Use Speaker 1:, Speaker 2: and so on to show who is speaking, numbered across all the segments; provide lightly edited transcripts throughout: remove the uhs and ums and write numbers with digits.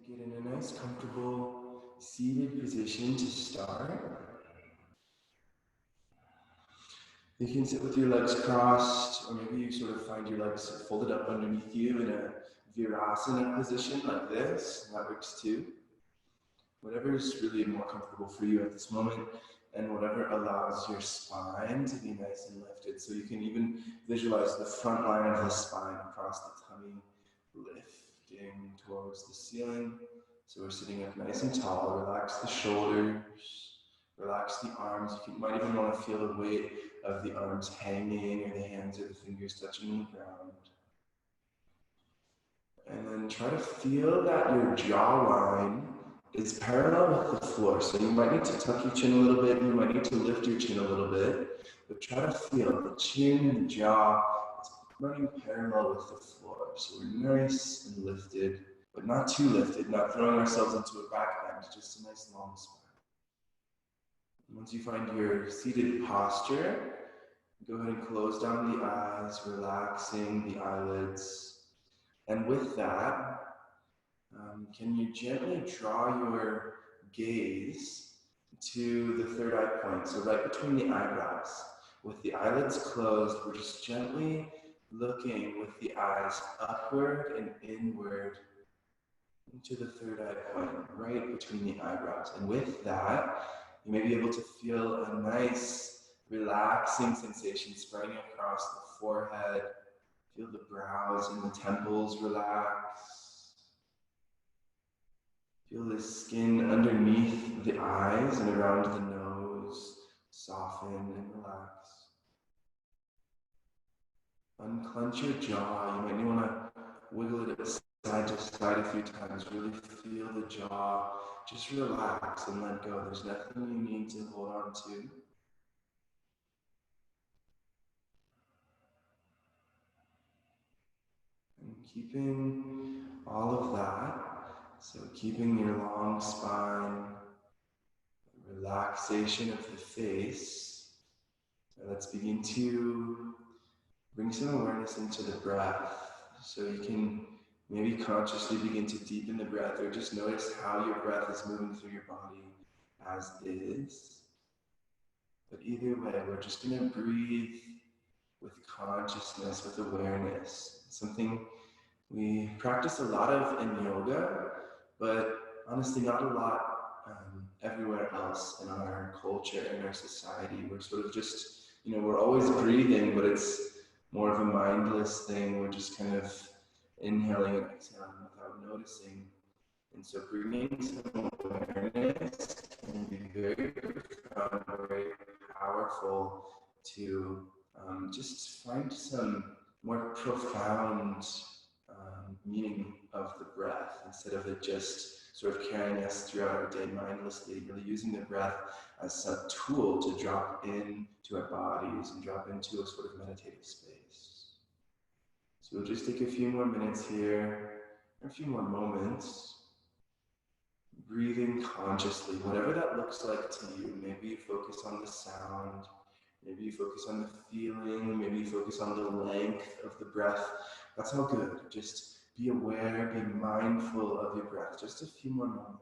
Speaker 1: get in a nice, comfortable, seated position to start. You can sit with your legs crossed, or maybe you sort of find your legs folded up underneath you in a Virasana position like this. That works too. Whatever is really more comfortable for you at this moment, and whatever allows your spine to be nice and lifted. So you can even visualize the front line of the spine across the tummy, lifting towards the ceiling. So we're sitting up nice and tall. Relax the shoulders, relax the arms. You might even want to feel the weight of the arms hanging, or the hands or the fingers touching the ground. And then try to feel that your jawline is parallel with the floor. So you might need to tuck your chin a little bit, you might need to lift your chin a little bit, but try to feel the chin, the jaw is running parallel with the floor. So we're nice and lifted, but not too lifted, not throwing ourselves into a back bend, just a nice long spine. Once you find your seated posture, go ahead and close down the eyes, relaxing the eyelids. And with that, can you gently draw your gaze to the third eye point, so right between the eyebrows. With the eyelids closed, we're just gently looking with the eyes upward and inward into the third eye point, right between the eyebrows. And with that, you may be able to feel a nice, relaxing sensation spreading across the forehead. Feel the brows and the temples relax. Feel the skin underneath the eyes and around the nose soften and relax. Unclench your jaw. You might want to wiggle it side to side a few times. Really feel the jaw. Just relax and let go. There's nothing you need to hold on to. And keeping all of that, so keeping your long spine, relaxation of the face. Let's begin to bring some awareness into the breath. So you can maybe consciously begin to deepen the breath, or just notice how your breath is moving through your body as is. But either way, we're just going to breathe with consciousness, with awareness. Something we practice a lot of in yoga, but honestly not a lot everywhere else in our culture, in our society. We're sort of just, we're always breathing, but it's more of a mindless thing. We're just kind of inhaling and exhaling without noticing. And so bringing some awareness can be very profound, very powerful to just find some more profound meaning of the breath, instead of it just sort of carrying us throughout our day mindlessly, really using the breath as a tool to drop into our bodies and drop into a sort of meditative space. So we'll just take a few more minutes here, a few more moments, breathing consciously, whatever that looks like to you. Maybe you focus on the sound, maybe you focus on the feeling, maybe you focus on the length of the breath. That's all good. Just be aware, be mindful of your breath. Just a few more moments.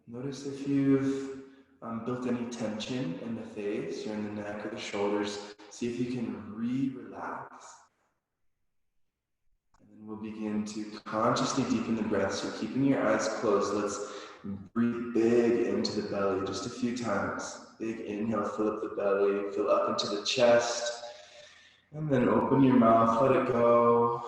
Speaker 1: Notice if you've built any tension in the face or in the neck or the shoulders. See if you can relax. And then we'll begin to consciously deepen the breath. So keeping your eyes closed, let's breathe big into the belly just a few times. Big inhale, fill up the belly, fill up into the chest. And then open your mouth, let it go.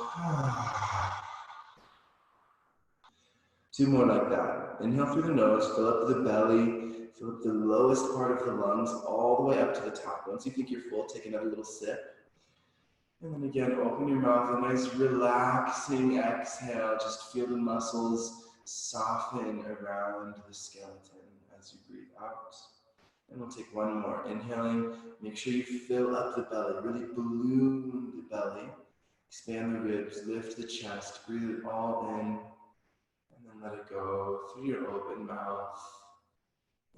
Speaker 1: 2 more like that. Inhale through the nose, fill up the belly, fill up the lowest part of the lungs all the way up to the top. Once you think you're full, take another little sip. And then again, open your mouth, a nice relaxing exhale. Just feel the muscles soften around the skeleton as you breathe out. And we'll take one more. Inhaling, make sure you fill up the belly, really balloon the belly. Expand the ribs, lift the chest, breathe it all in, and then let it go through your open mouth.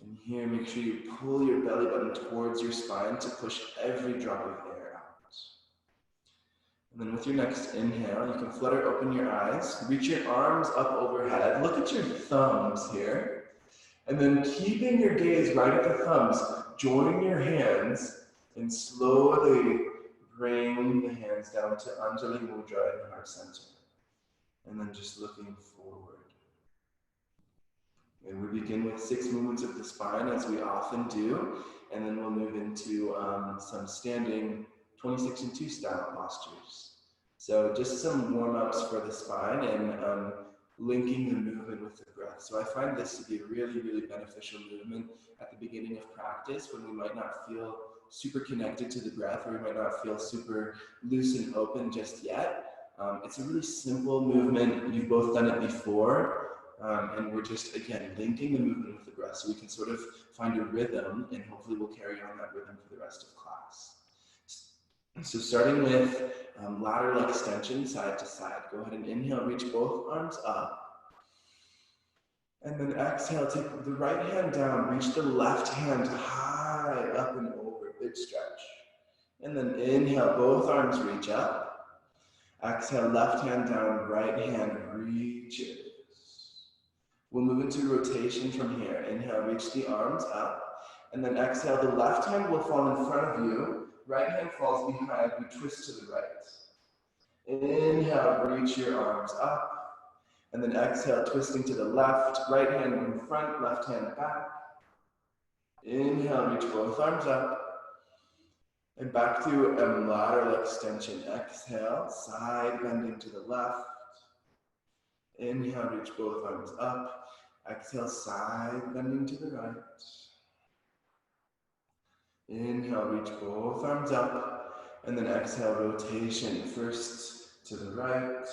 Speaker 1: And here, make sure you pull your belly button towards your spine to push every drop of air out. And then with your next inhale, you can flutter open your eyes, reach your arms up overhead, look at your thumbs here, and then keeping your gaze right at the thumbs, join your hands and slowly bring the hands down to Anjali Mudra in heart center. And then just looking forward. And we begin with 6 movements of the spine, as we often do, and then we'll move into some standing 26 and 2 style postures. So just some warm-ups for the spine and linking the movement with the breath. So I find this to be a really, really beneficial movement at the beginning of practice when we might not feel super connected to the breath, or we might not feel super loose and open just yet. It's a really simple movement. You've both done it before. And we're just, again, linking the movement with the breath so we can sort of find a rhythm, and hopefully we'll carry on that rhythm for the rest of class. So starting with lateral extension, side to side. Go ahead and inhale, reach both arms up. And then exhale, take the right hand down, reach the left hand high up and over, big stretch. And then inhale, both arms reach up. Exhale, left hand down, right hand reaches. We'll move into rotation from here. Inhale, reach the arms up. And then exhale, the left hand will fall in front of you. Right hand falls behind. We twist to the right. Inhale, reach your arms up. And then exhale, twisting to the left. Right hand in front, left hand back. Inhale, reach both arms up. And back to a lateral extension. Exhale, side bending to the left. Inhale, reach both arms up. Exhale, side bending to the right. Inhale, reach both arms up. And then exhale, rotation. First to the right.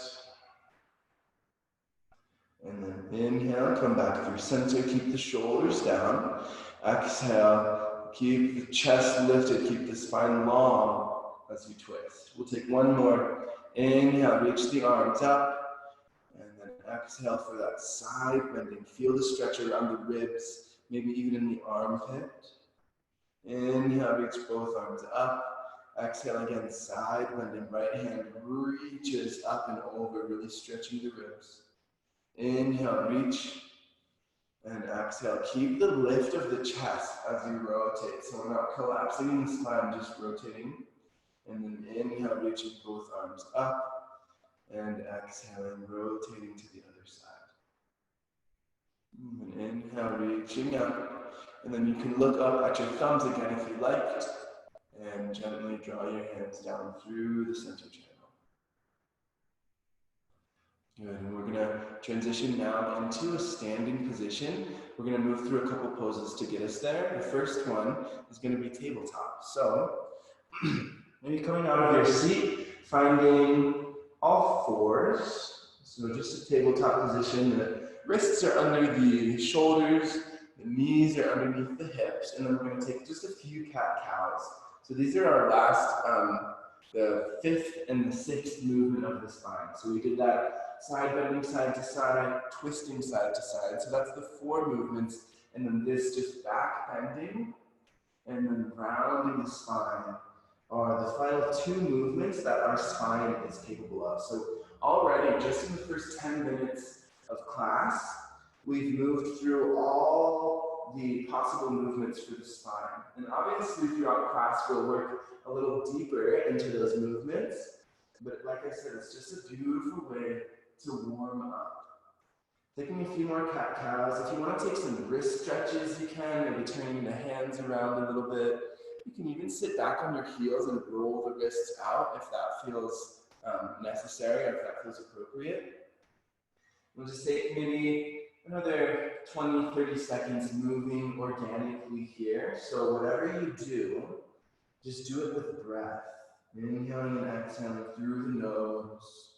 Speaker 1: And then inhale, come back through center. Keep the shoulders down. Exhale, keep the chest lifted. Keep the spine long as you twist. We'll take one more. Inhale, reach the arms up. And then exhale for that side bending. Feel the stretch around the ribs, maybe even in the armpit. Inhale, reach both arms up. Exhale again, side bending. Right hand reaches up and over, really stretching the ribs. Inhale, reach. And exhale. Keep the lift of the chest as you rotate. So we're not collapsing in the spine, just rotating. And then inhale, reaching both arms up. And exhaling, rotating to the other side. And inhale, reaching up. And then you can look up at your thumbs again if you liked. And gently draw your hands down through the center channel. Good, and we're gonna transition now into a standing position. We're gonna move through a couple poses to get us there. The first one is gonna be tabletop. So, maybe coming out of your seat, finding all fours. So just a tabletop position. The wrists are under the shoulders, the knees are underneath the hips, and then we're gonna take just a few cat-cows. So these are our last, the 5th and the 6th movement of the spine. So we did that side bending side to side, twisting side to side. So that's the 4 movements. And then this just back bending and then rounding the spine are the final 2 movements that our spine is capable of. So already, just in the first 10 minutes of class, we've moved through all the possible movements for the spine. And obviously throughout class, we'll work a little deeper into those movements. But like I said, it's just a beautiful way to warm up. Taking a few more cat-cows. If you want to take some wrist stretches, you can, maybe turning the hands around a little bit. You can even sit back on your heels and roll the wrists out if that feels necessary or if that feels appropriate. We'll just take maybe another 20, 30 seconds moving organically here. So whatever you do, just do it with breath. Inhaling and exhaling through the nose.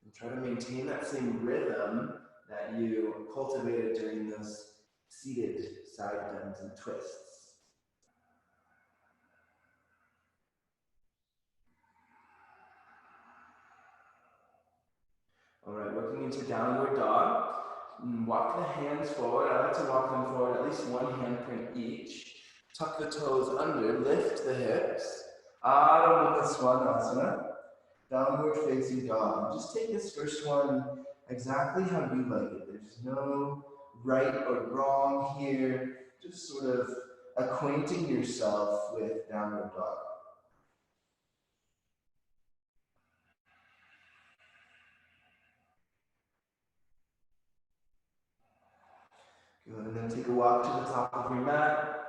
Speaker 1: And try to maintain that same rhythm that you cultivated during those seated side bends and twists. All right, working into downward dog. Walk the hands forward. I like to walk them forward, at least one handprint each. Tuck the toes under, lift the hips. Adho Mukha Svanasana. Downward facing dog. Just take this first one exactly how you like it. There's no right or wrong here. Just sort of acquainting yourself with downward dog. Good, and then take a walk to the top of your mat.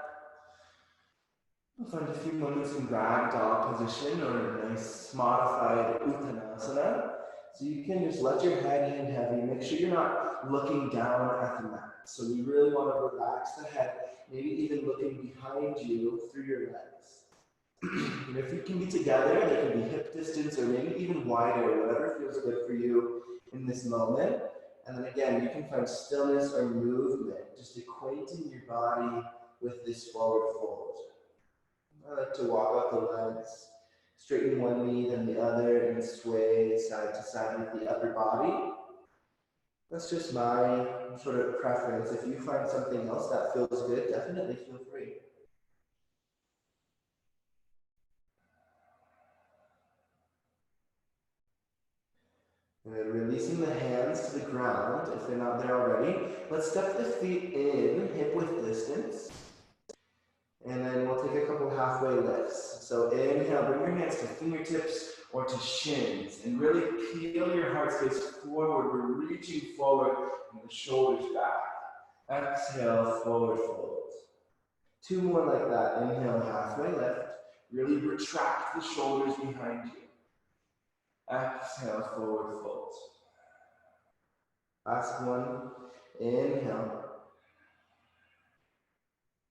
Speaker 1: We'll find a few moments in ragdoll position or a nice modified uttanasana. So you can just let your head hang heavy. Make sure you're not looking down at the mat. So we really want to relax the head, maybe even looking behind you through your legs. And if you can be together, they can be hip distance or maybe even wider, whatever feels good for you in this moment. And then again, you can find stillness or movement, just acquainting your body with this forward fold. I like to walk up the legs, straighten one knee, then the other, and sway side to side with the upper body. That's just my sort of preference. If you find something else that feels good, definitely feel free. And then releasing the hands to the ground if they're not there already. Let's step the feet in, hip width distance. And then we'll take a couple halfway lifts. So inhale, bring your hands to fingertips or to shins and really peel your heart space forward. We're reaching forward and the shoulders back. Exhale, forward fold. Two more like that. Inhale, halfway lift. Really retract the shoulders behind you. Exhale, forward fold. Last one. Inhale.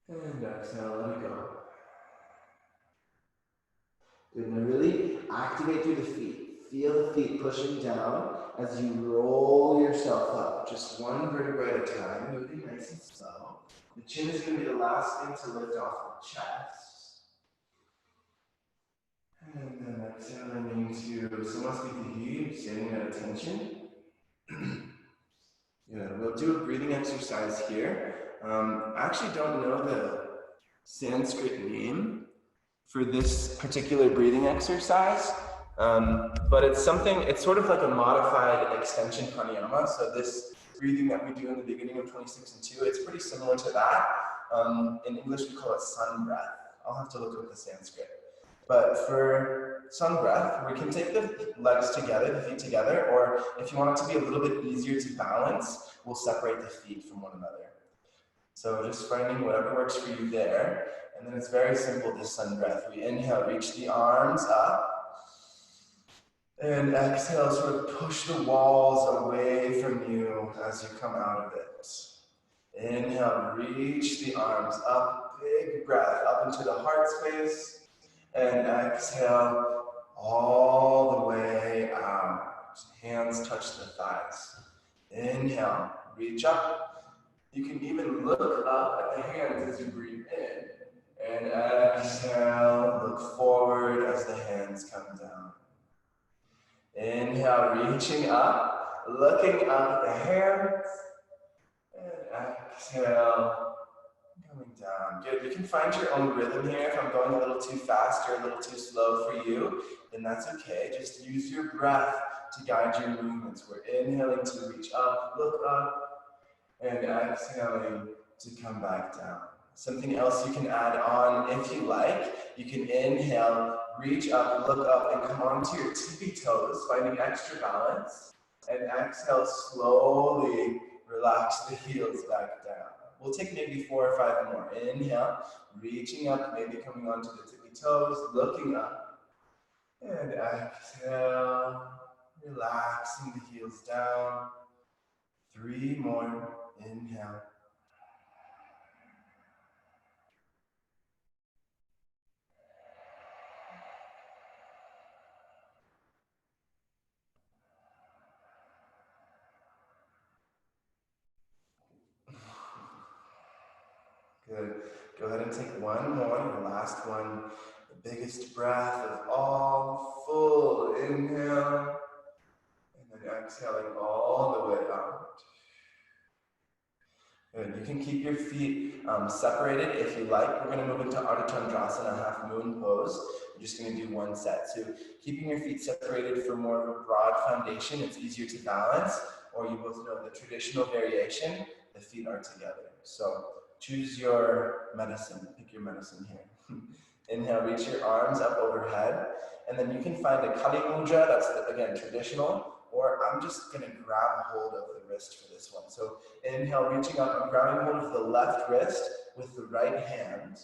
Speaker 1: And exhale, let it go. Good, and really activate through the feet. Feel the feet pushing down as you roll yourself up. Just one vertebra at a time, moving nice and slow. The chin is going to be the last thing to lift off the chest. And then exhaling into Samasthiti, standing at attention. Yeah, we'll do a breathing exercise here. I actually don't know the Sanskrit name for this particular breathing exercise, but it's sort of like a modified extension pranayama. So this breathing that we do in the beginning of 26 and 2, it's pretty similar to that. In English, we call it sun breath. I'll have to look up the Sanskrit. But for sun breath, we can take the legs together, the feet together, or if you want it to be a little bit easier to balance, we'll separate the feet from one another. So just finding whatever works for you there. And then it's very simple, this sun breath. We inhale, reach the arms up. And exhale, sort of push the walls away from you as you come out of it. Inhale, reach the arms up. Big breath up into the heart space. And exhale all the way out. Hands touch the thighs. Inhale, reach up. You can even look up at the hands as you breathe in. And exhale, look forward as the hands come down. Inhale, reaching up, looking up at the hands. And exhale, coming down. Good, you can find your own rhythm here. If I'm going a little too fast or a little too slow for you, then that's okay. Just use your breath to guide your movements. We're inhaling to reach up, look up, and exhaling to come back down. Something else you can add on if you like. You can inhale, reach up, look up, and come onto your tippy toes, finding extra balance. And exhale, slowly relax the heels back down. We'll take maybe 4 or 5 more. Inhale, reaching up, maybe coming onto the tippy toes, looking up. And exhale, relaxing the heels down. 3 more. Inhale. Good. Go ahead and take one more, your last one. The biggest breath of all. Full inhale. And then exhaling all the way out. Good. You can keep your feet separated if you like. We're going to move into Ardha Chandrasana, half moon pose. We're just going to do one set. So keeping your feet separated for more of a broad foundation, it's easier to balance. Or you both know the traditional variation, the feet are together. So choose your medicine. Pick your medicine here. Inhale, reach your arms up overhead. And then you can find a Kali Mudra, that's, again, traditional. Or I'm just going to grab hold of the wrist for this one. So inhale, reaching up, I'm grabbing hold of the left wrist with the right hand.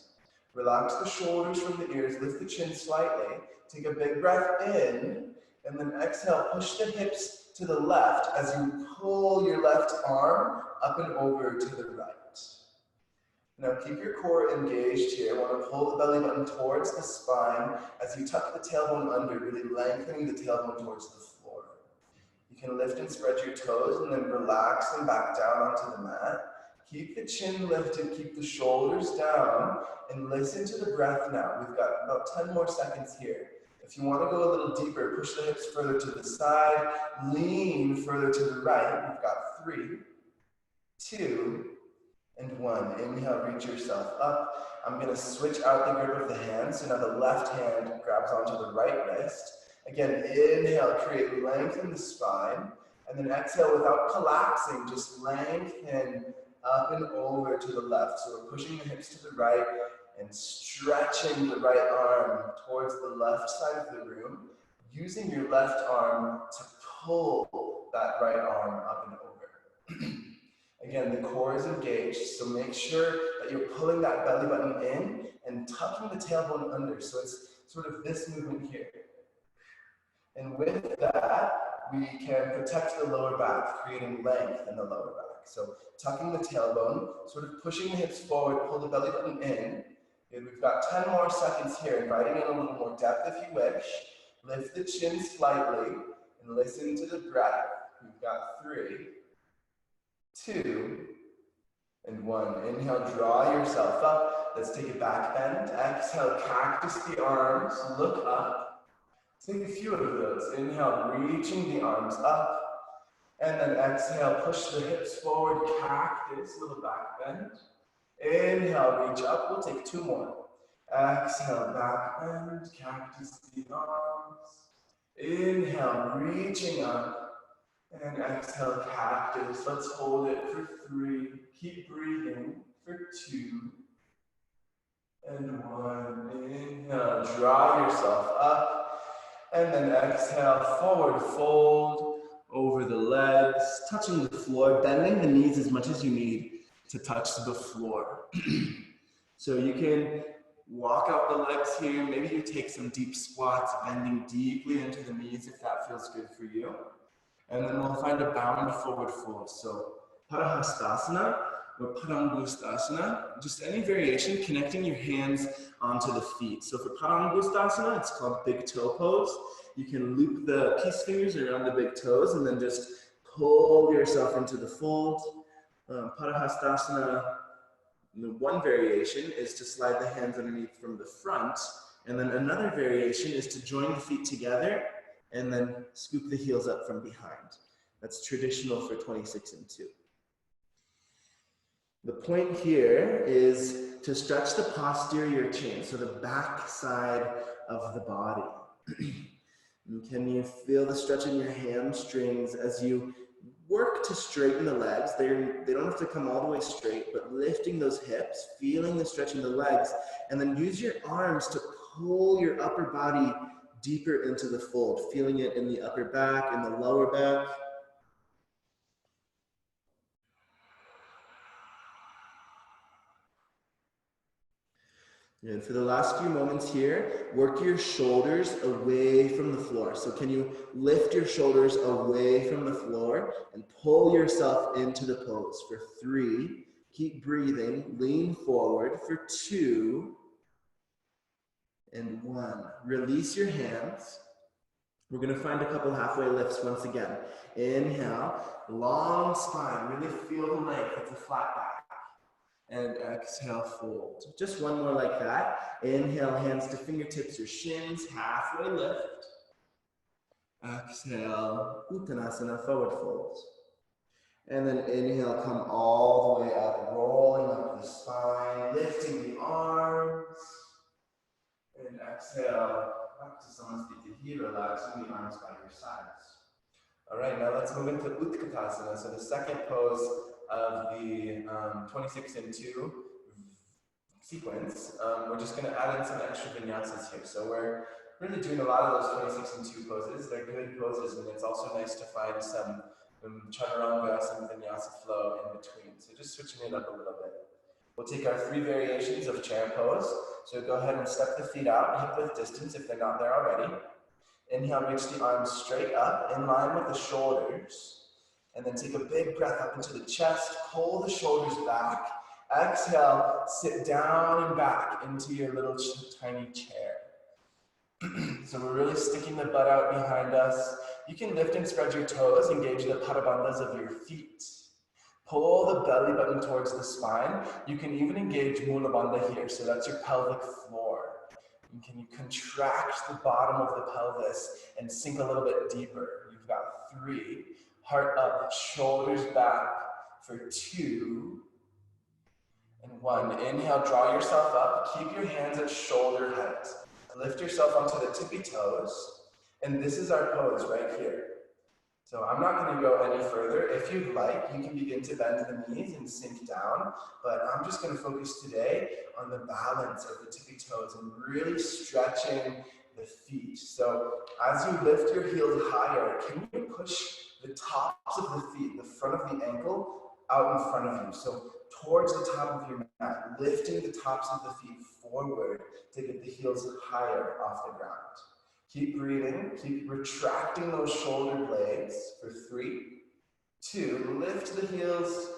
Speaker 1: Relax the shoulders from the ears, lift the chin slightly. Take a big breath in, and then exhale, push the hips to the left as you pull your left arm up and over to the right. Now keep your core engaged here. I want to pull the belly button towards the spine as you tuck the tailbone under, really lengthening the tailbone towards the floor. You can lift and spread your toes and then relax them back down onto the mat. Keep the chin lifted, keep the shoulders down, and listen to the breath now. We've got about 10 more seconds here. If you want to go a little deeper, push the hips further to the side, lean further to the right. We've got 3, 2, and 1. Inhale, reach yourself up. I'm going to switch out the grip of the hand. So now the left hand grabs onto the right wrist. Again, inhale, create length in the spine. And then exhale without collapsing, just lengthen up and over to the left. So we're pushing the hips to the right and stretching the right arm towards the left side of the room, using your left arm to pull that right arm up and over. Again, the core is engaged, so make sure that you're pulling that belly button in and tucking the tailbone under. So it's sort of this movement here. And with that, we can protect the lower back, creating length in the lower back. So tucking the tailbone, sort of pushing the hips forward, pull the belly button in. And we've got 10 more seconds here, inviting in a little more depth if you wish. Lift the chin slightly and listen to the breath. We've got 3, 2, and 1. Inhale, draw yourself up. Let's take a back bend. Exhale, cactus the arms, look up. Take a few of those. Inhale, reaching the arms up. And then exhale, push the hips forward, cactus, little back bend. Inhale, reach up. We'll take 2 more. Exhale, back bend, cactus the arms. Inhale, reaching up. And exhale, cactus. Let's hold it for 3. Keep breathing for 2. And 1. Inhale, draw yourself up. And then exhale, forward fold over the legs, touching the floor, bending the knees as much as you need to touch the floor. So you can walk out the legs here. Maybe you take some deep squats, bending deeply into the knees if that feels good for you. And then we'll find a bound forward fold. So Parahastasana or Padangustasana, just any variation, connecting your hands onto the feet. So for Padangustasana, it's called big toe pose. You can loop the peace fingers around the big toes and then just pull yourself into the fold. Parahastasana, the one variation is to slide the hands underneath from the front. And then another variation is to join the feet together and then scoop the heels up from behind. That's traditional for 26 and 2. The point here is to stretch the posterior chain, so the back side of the body. Can you feel the stretch in your hamstrings as you work to straighten the legs? They don't have to come all the way straight, but lifting those hips, feeling the stretch in the legs, and then use your arms to pull your upper body deeper into the fold, feeling it in the upper back, in the lower back. And for the last few moments here, work your shoulders away from the floor. So can you lift your shoulders away from the floor and pull yourself into the pose for 3. Keep breathing, lean forward for 2 and 1. Release your hands. We're going to find a couple halfway lifts once again. Inhale, long spine, really feel the length. It's a flat back. And exhale, fold. Just one more like that. Inhale, hands to fingertips or shins, halfway lift. Exhale, Uttanasana, forward fold. And then inhale, come all the way up, rolling up the spine, lifting the arms. And exhale, back to Samasthiti here, relaxing the arms by your sides. All right, now let's move into Utkatasana. So the second pose of the 26 and 2 sequence. We're just going to add in some extra vinyasas here. So we're really doing a lot of those 26 and 2 poses. They're good poses, and it's also nice to find some chaturanga, some vinyasa flow in between. So just switching it up a little bit. We'll take our 3 variations of chair pose. So go ahead and step the feet out, hip width distance if they're not there already. Inhale, reach the arms straight up, in line with the shoulders. And then take a big breath up into the chest, pull the shoulders back. Exhale, sit down and back into your little tiny chair. So we're really sticking the butt out behind us. You can lift and spread your toes, engage the padabandhas of your feet. Pull the belly button towards the spine. You can even engage Mula Bandha here, so that's your pelvic floor. And can you contract the bottom of the pelvis and sink a little bit deeper? You've got 3. Heart up, shoulders back for 2 and 1. Inhale, draw yourself up. Keep your hands at shoulder height. Lift yourself onto the tippy toes. And this is our pose right here. So I'm not going to go any further. If you'd like, you can begin to bend the knees and sink down, but I'm just going to focus today on the balance of the tippy toes and really stretching the feet. So as you lift your heels higher, can you push the tops of the feet, the front of the ankle, out in front of you? So towards the top of your mat, lifting the tops of the feet forward to get the heels higher off the ground. Keep breathing, keep retracting those shoulder blades for 3, 2, lift the heels,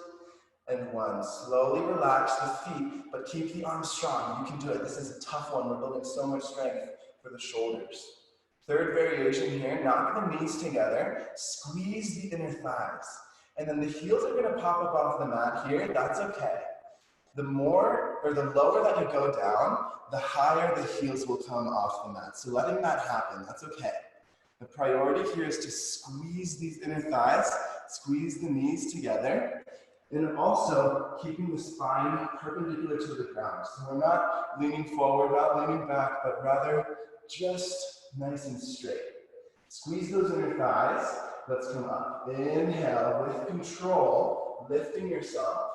Speaker 1: and 1. Slowly relax the feet, but keep the arms strong. You can do it. This is a tough one. We're building so much strength for the shoulders. Third variation here, knock the knees together, squeeze the inner thighs. And then the heels are gonna pop up off the mat here, that's okay. The more, or the lower that you go down, the higher the heels will come off the mat. So letting that happen, that's okay. The priority here is to squeeze these inner thighs, squeeze the knees together, and also keeping the spine perpendicular to the ground. So we're not leaning forward, not leaning back, but rather just nice and straight. Squeeze those inner thighs. Let's come up. Inhale with control, lifting yourself.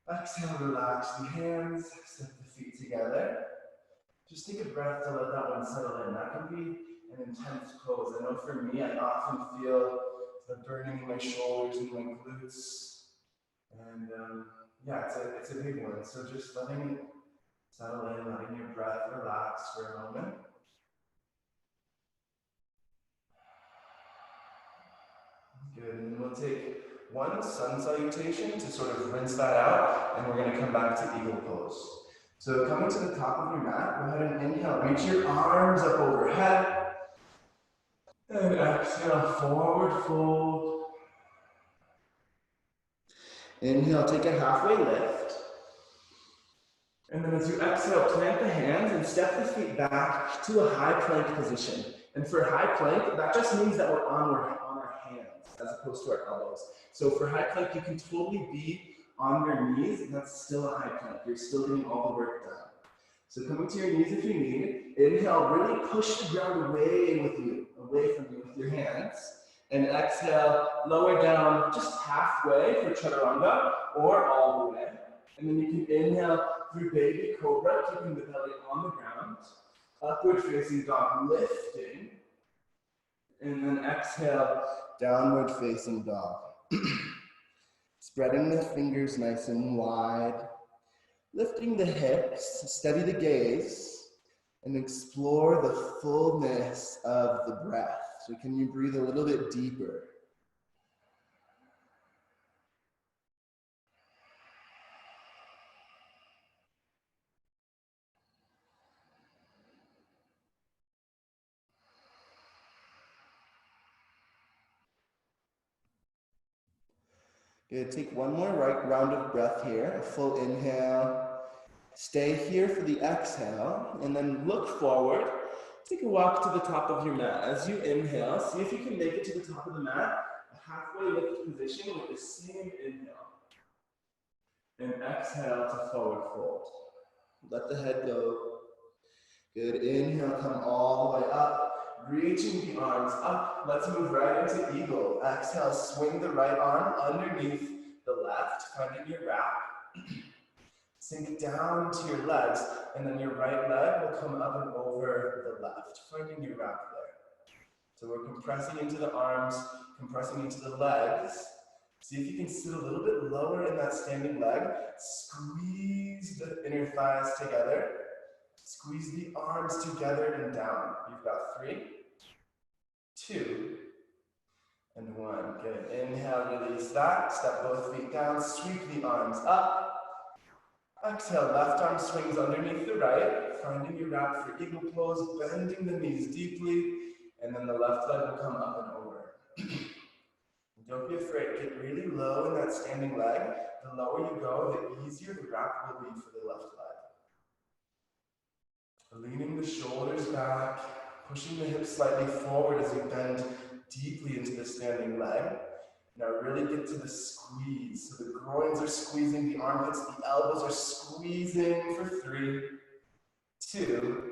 Speaker 1: Exhale, relax the hands, step the feet together. Just take a breath to let that one settle in. That can be an intense pose. I know for me, I often feel the burning in my shoulders and my glutes. And yeah, it's a big one. So just letting it settle in, letting your breath relax for a moment. Good, and then we'll take one sun salutation to sort of rinse that out, and we're going to come back to eagle pose. So coming to the top of your mat, go ahead and inhale, reach your arms up overhead, and exhale, forward fold. Inhale, take a halfway lift. And then as you exhale, plant the hands and step the feet back to a high plank position. And for high plank, that just means that we're on our hands as opposed to our elbows. So for high plank, you can totally be on your knees, and that's still a high plank. You're still getting all the work done. So coming to your knees if you need. Inhale, really push the ground away from you with your hands. And exhale, lower down just halfway for chaturanga or all the way. And then you can inhale through baby cobra, keeping the belly on the ground. Upward facing dog, lifting. And then exhale, downward facing dog. Spreading the fingers nice and wide. Lifting the hips, steady the gaze, and explore the fullness of the breath. So can you breathe a little bit deeper? Good, take one more round of breath here, a full inhale. Stay here for the exhale, and then look forward. Take a walk to the top of your mat. As you inhale, see if you can make it to the top of the mat, a halfway lift position with the same inhale. And exhale to forward fold. Let the head go. Good, inhale, come all the way up, reaching the arms up. Let's move right into eagle. Exhale, swing the right arm underneath the left, finding your wrap. Sink down to your legs, and then your right leg will come up and over the left, finding your wrap there. So we're compressing into the arms, compressing into the legs. See if you can sit a little bit lower in that standing leg. Squeeze the inner thighs together. Squeeze the arms together and down. You've got 3, 2, and 1. Good. Inhale, release that. Step both feet down. Sweep the arms up. Exhale, left arm swings underneath the right, finding your wrap for eagle pose, bending the knees deeply, and then the left leg will come up and over. Don't be afraid, get really low in that standing leg. The lower you go, the easier the wrap will be for the left leg. Leaning the shoulders back, pushing the hips slightly forward as you bend deeply into the standing leg. Now really get to the squeeze. So the groins are squeezing, the armpits, the elbows are squeezing for 3, 2,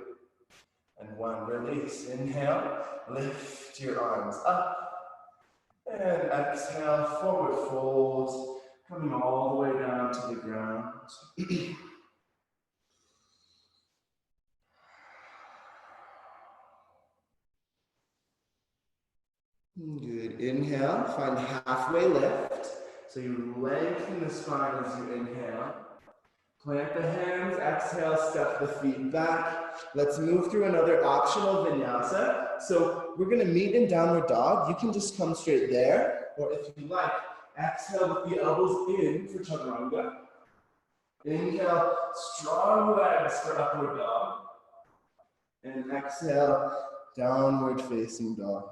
Speaker 1: and 1. Release. Inhale, lift your arms up. And exhale, forward fold, coming all the way down to the ground. Good, inhale, find halfway lift. So you lengthen the spine as you inhale. Plant the hands, exhale, step the feet back. Let's move through another optional vinyasa. So we're gonna meet in downward dog. You can just come straight there, or if you like, exhale with the elbows in for chaturanga. Inhale, strong legs for upward dog. And exhale, downward facing dog.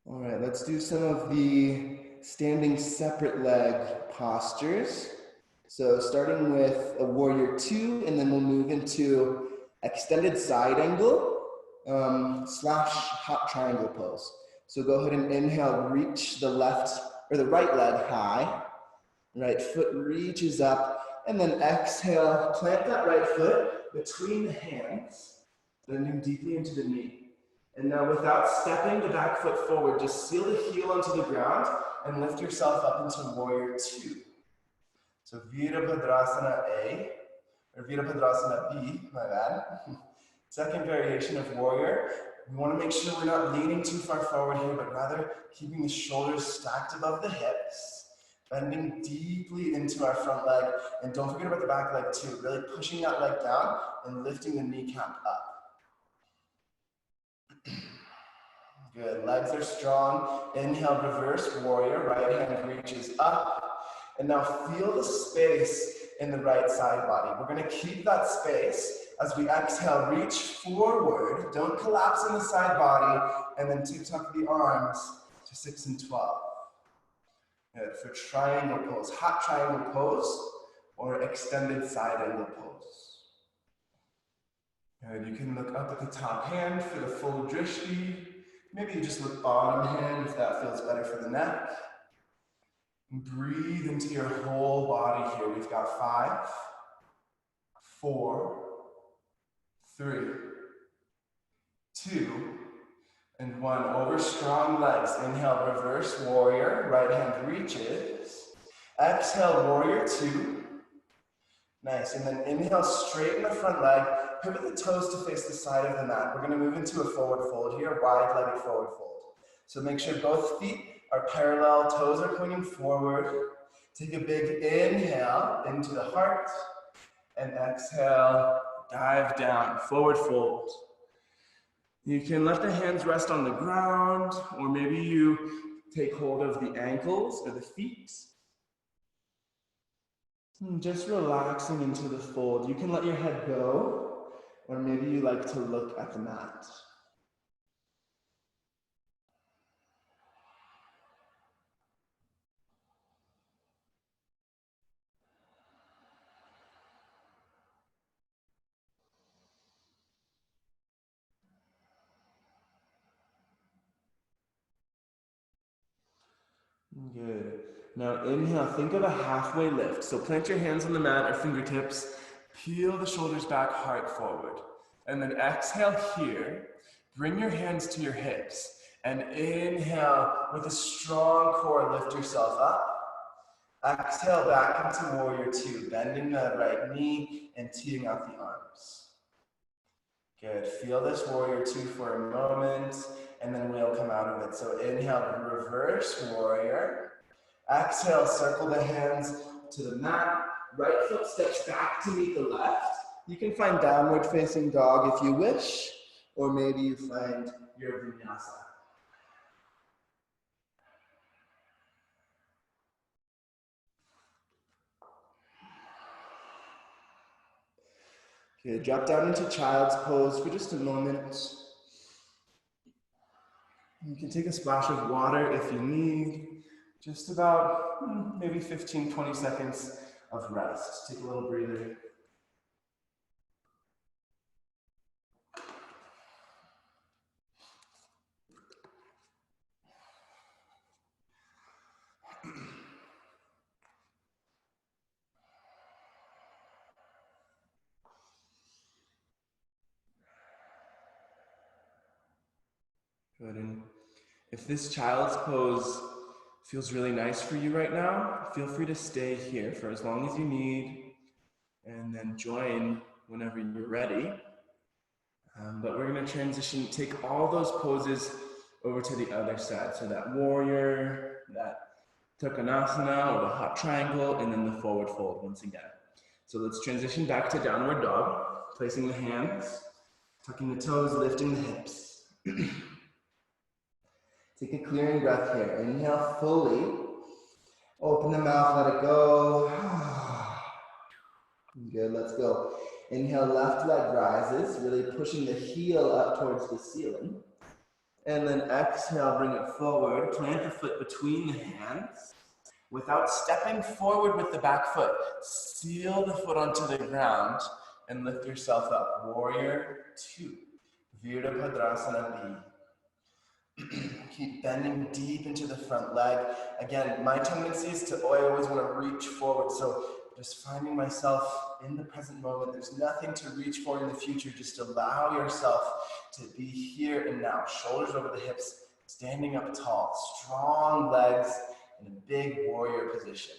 Speaker 1: All right, let's do some of the standing separate leg postures. So starting with a warrior 2, and then we'll move into extended side angle slash hot triangle pose. So go ahead and inhale, reach the left or the right leg high. Right foot reaches up, and then exhale, plant that right foot between the hands, bending deeply into the knee. And now without stepping the back foot forward, just seal the heel onto the ground and lift yourself up into warrior 2. So Virabhadrasana A, or Virabhadrasana B, my bad. Second variation of warrior. We want to make sure we're not leaning too far forward here, but rather keeping the shoulders stacked above the hips, bending deeply into our front leg. And don't forget about the back leg too, really pushing that leg down and lifting the kneecap up. Good, legs are strong. Inhale, reverse warrior, right hand reaches up. And now feel the space in the right side body. We're gonna keep that space as we exhale, reach forward. Don't collapse in the side body, and then tuck the arms to 6 and 12. Good, for triangle pose, hot triangle pose, or extended side angle pose. Good, you can look up at the top hand for the full drishti. Maybe you just look bottom hand if that feels better for the neck. Breathe into your whole body here. We've got 5, 4, 3, 2, and 1. Over strong legs. Inhale, reverse warrior. Right hand reaches. Exhale, warrior 2. Nice. And then inhale, straighten the front leg. Pivot the toes to face the side of the mat. We're going to move into a forward fold here, wide-legged forward fold. So make sure both feet are parallel, toes are pointing forward. Take a big inhale into the heart, and exhale, dive down, forward fold. You can let the hands rest on the ground, or maybe you take hold of the ankles or the feet. And just relaxing into the fold. You can let your head go, or maybe you like to look at the mat. Good. Now inhale, think of a halfway lift. So plant your hands on the mat or fingertips, peel the shoulders back, heart forward. And then exhale here, bring your hands to your hips. And inhale with a strong core, lift yourself up. Exhale back into warrior two, bending the right knee and teeing out the arms. Good, feel this warrior two for a moment, and then we'll come out of it. So inhale, reverse warrior. Exhale, circle the hands to the mat. Right foot steps back to meet the left. You can find downward facing dog if you wish, or maybe you find your vinyasa. Okay, drop down into child's pose for just a moment. You can take a splash of water if you need. Just about maybe 15, 20 seconds of rest. Take a little breather. Good. And if this child's pose feels really nice for you right now, feel free to stay here for as long as you need, and then join whenever you're ready. But we're going to transition, take all those poses over to the other side. So that warrior, that Takkanasana, or the hot triangle, and then the forward fold once again. So let's transition back to downward dog, placing the hands, tucking the toes, lifting the hips. Take a clearing breath here. Inhale fully. Open the mouth, let it go. Good, let's go. Inhale, left leg rises, really pushing the heel up towards the ceiling. And then exhale, bring it forward. Plant the foot between the hands. Without stepping forward with the back foot, seal the foot onto the ground and lift yourself up. Warrior two. Virabhadrasana B. Keep bending deep into the front leg. Again, my tendency is to always want to reach forward, so just finding myself in the present moment. There's nothing to reach for in the future. Just allow yourself to be here and now. Shoulders over the hips, standing up tall, strong legs in a big warrior position.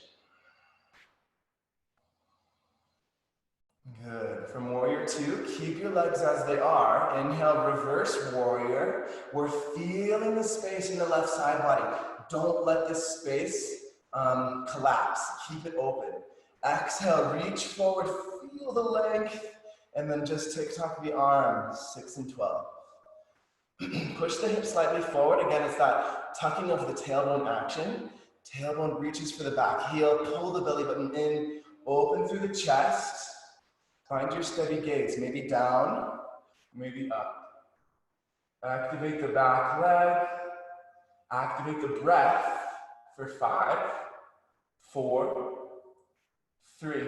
Speaker 1: Good. From warrior two, keep your legs as they are. Inhale, reverse warrior. We're feeling the space in the left side body. Don't let this space collapse. Keep it open. Exhale, reach forward, feel the length, and then just tick-tock the arms, 6 and 12. Push the hips slightly forward. Again, it's that tucking of the tailbone action. Tailbone reaches for the back heel, pull the belly button in, open through the chest. Find your steady gaze, maybe down, maybe up. Activate the back leg. Activate the breath for 5, 4, 3,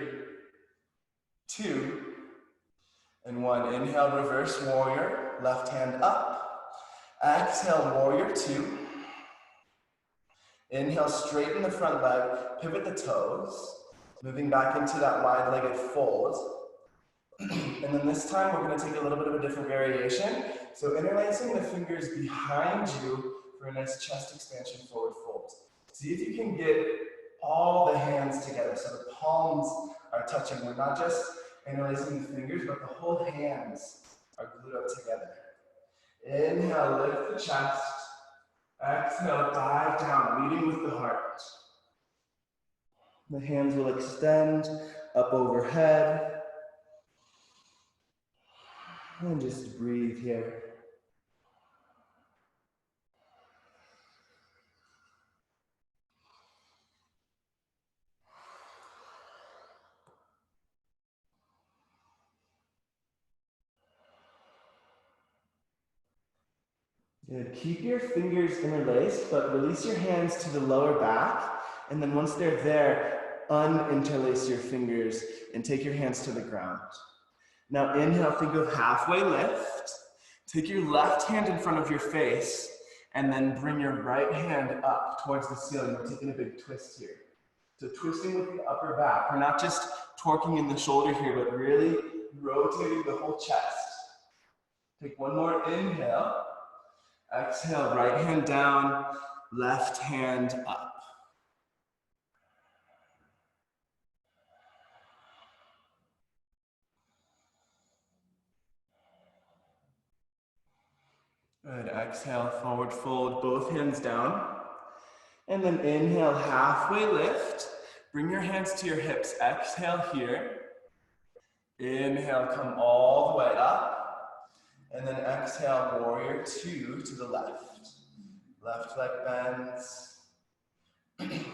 Speaker 1: 2, and 1. Inhale, reverse warrior. Left hand up. Exhale, warrior two. Inhale, straighten the front leg, pivot the toes, moving back into that wide-legged fold. And then this time, we're going to take a little bit of a different variation. So interlacing the fingers behind you for a nice chest expansion, forward fold. See if you can get all the hands together. So the palms are touching. We're not just interlacing the fingers, but the whole hands are glued up together. Inhale, lift the chest. Exhale, dive down, leading with the heart. The hands will extend up overhead. And just breathe here. Good. Keep your fingers interlaced, but release your hands to the lower back. And then once they're there, uninterlace your fingers and take your hands to the ground. Now inhale, think of halfway lift. Take your left hand in front of your face and then bring your right hand up towards the ceiling. We're taking a big twist here. So twisting with the upper back. We're not just torquing in the shoulder here, but really rotating the whole chest. Take one more inhale. Exhale, right hand down, left hand up. Good. Exhale, forward fold, both hands down. And then inhale, halfway lift. Bring your hands to your hips. Exhale here. Inhale, come all the way up. And then exhale, warrior two to the left. Left leg bends.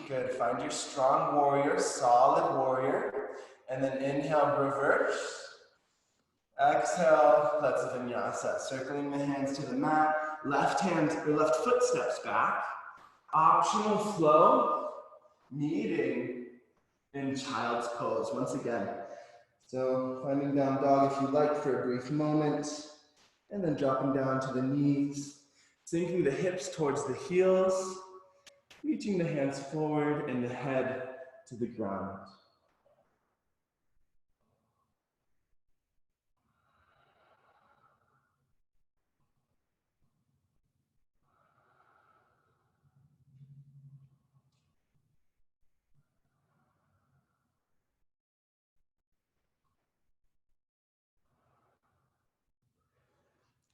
Speaker 1: Good. Find your strong warrior, solid warrior. And then inhale, reverse. Exhale, let's Vinyasa. Circling the hands to the mat. Left hand or left foot steps back. Optional flow, meeting in child's pose once again. So finding down dog if you like for a brief moment, and then dropping down to the knees, sinking the hips towards the heels, reaching the hands forward and the head to the ground.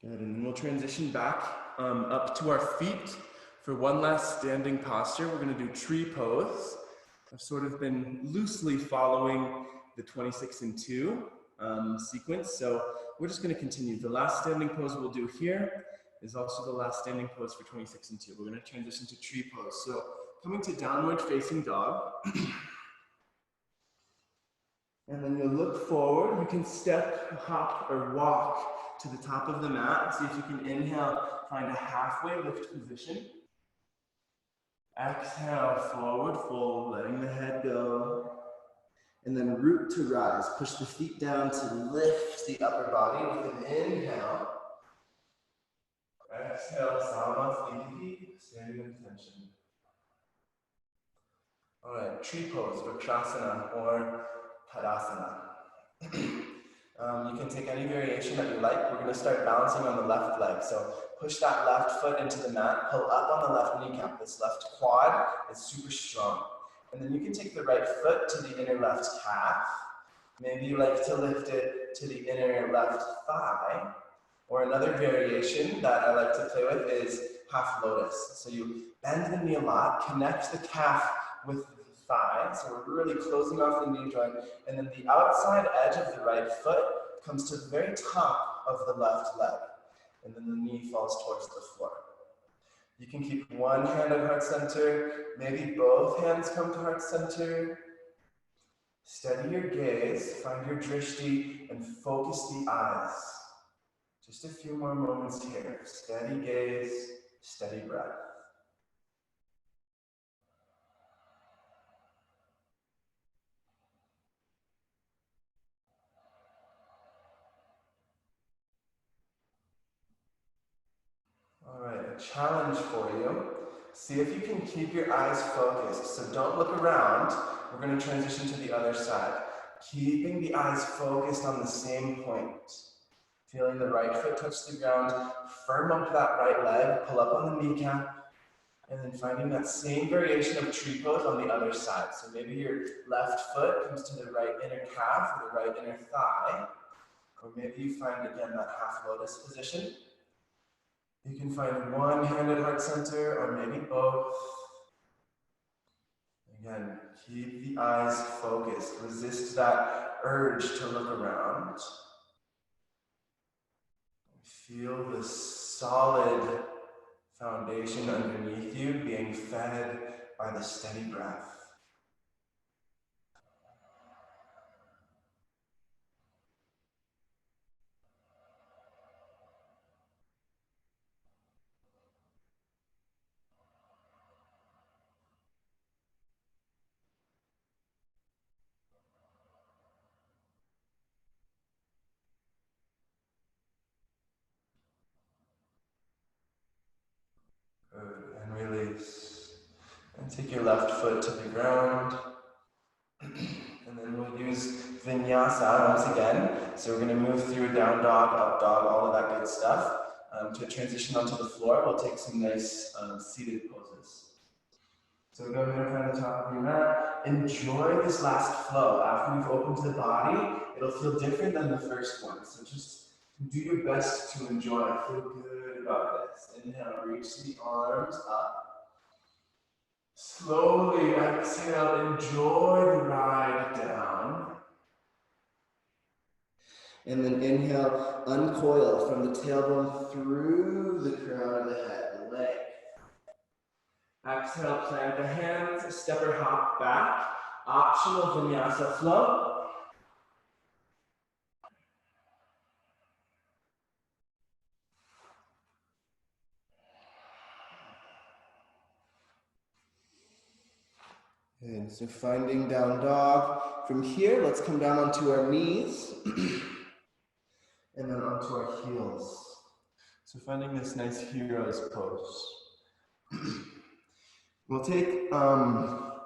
Speaker 1: Good, and then we'll transition back up to our feet for one last standing posture. We're gonna do tree pose. I've sort of been loosely following the 26 and 2 sequence, so we're just gonna continue. The last standing pose we'll do here is also the last standing pose for 26 and 2. We're gonna transition to tree pose. So coming to downward facing dog. And then you'll look forward. You can step, hop, or walk to the top of the mat. See if you can inhale, find a halfway lift position. Exhale, forward fold, letting the head go. And then root to rise. Push the feet down to lift the upper body with an inhale. Exhale, Samasthiti, standing intention. All right, tree pose, Vrksasana or Tadasana. You can take any variation that you like. We're going to start balancing on the left leg. So push that left foot into the mat, pull up on the left kneecap. This left quad is super strong. And then you can take the right foot to the inner left calf. Maybe you like to lift it to the inner left thigh. Or another variation that I like to play with is half lotus. So you bend the knee a lot, connect the calf with the thigh. So we're really closing off the knee joint. And then the outside edge of the right foot comes to the very top of the left leg. And then the knee falls towards the floor. You can keep one hand at heart center. Maybe both hands come to heart center. Steady your gaze, find your drishti, and focus the eyes. Just a few more moments here. Steady gaze, steady breath. All right, a challenge for you. See if you can keep your eyes focused. So don't look around. We're going to transition to the other side. Keeping the eyes focused on the same point. Feeling the right foot touch the ground. Firm up that right leg. Pull up on the kneecap. And then finding that same variation of tree pose on the other side. So maybe your left foot comes to the right inner calf or the right inner thigh. Or maybe you find again that half lotus position. You can find one hand at heart center or maybe both. Again, keep the eyes focused. Resist that urge to look around. Feel the solid foundation underneath you being fed by the steady breath. And take your left foot to the ground. And then we'll use Vinyasa once again. So we're going to move through a down dog, up dog, all of that good stuff. To transition onto the floor, we'll take some nice seated poses. So go ahead and find the top of your mat. Enjoy this last flow. After we've opened the body, it'll feel different than the first one. So just do your best to enjoy. Feel good about this. Inhale, reach the arms up. Slowly exhale, enjoy the ride down. And then inhale, uncoil from the tailbone through the crown of the head, the leg. Exhale, plant the hands, step or hop back. Optional Vinyasa flow. And so finding down dog. From here, let's come down onto our knees. And then onto our heels. So finding this nice hero's pose. We'll take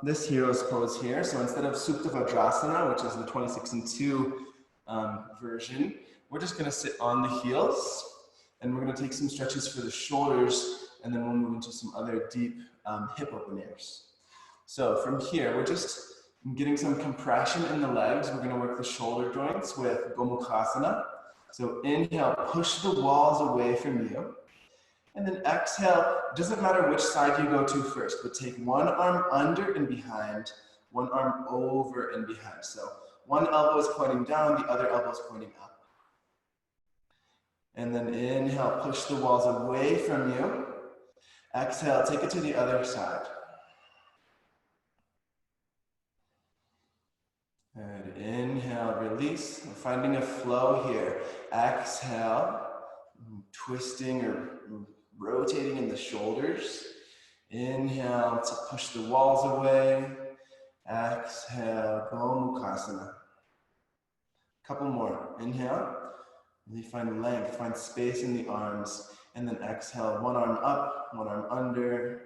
Speaker 1: this hero's pose here. So instead of Supta Vajrasana, which is the 26-2 version, we're just gonna sit on the heels and we're gonna take some stretches for the shoulders and then we'll move into some other deep hip openers. So from here, we're just getting some compression in the legs. We're gonna work the shoulder joints with Gomukhasana. So inhale, push the walls away from you. And then exhale, doesn't matter which side you go to first, but take one arm under and behind, one arm over and behind. So one elbow is pointing down, the other elbow is pointing up. And then inhale, push the walls away from you. Exhale, take it to the other side. And inhale, release. We're finding a flow here. Exhale, twisting or rotating in the shoulders. Inhale to push the walls away. Exhale, Gomukhasana. Couple more. Inhale. Really find length, find space in the arms. And then exhale, one arm up, one arm under.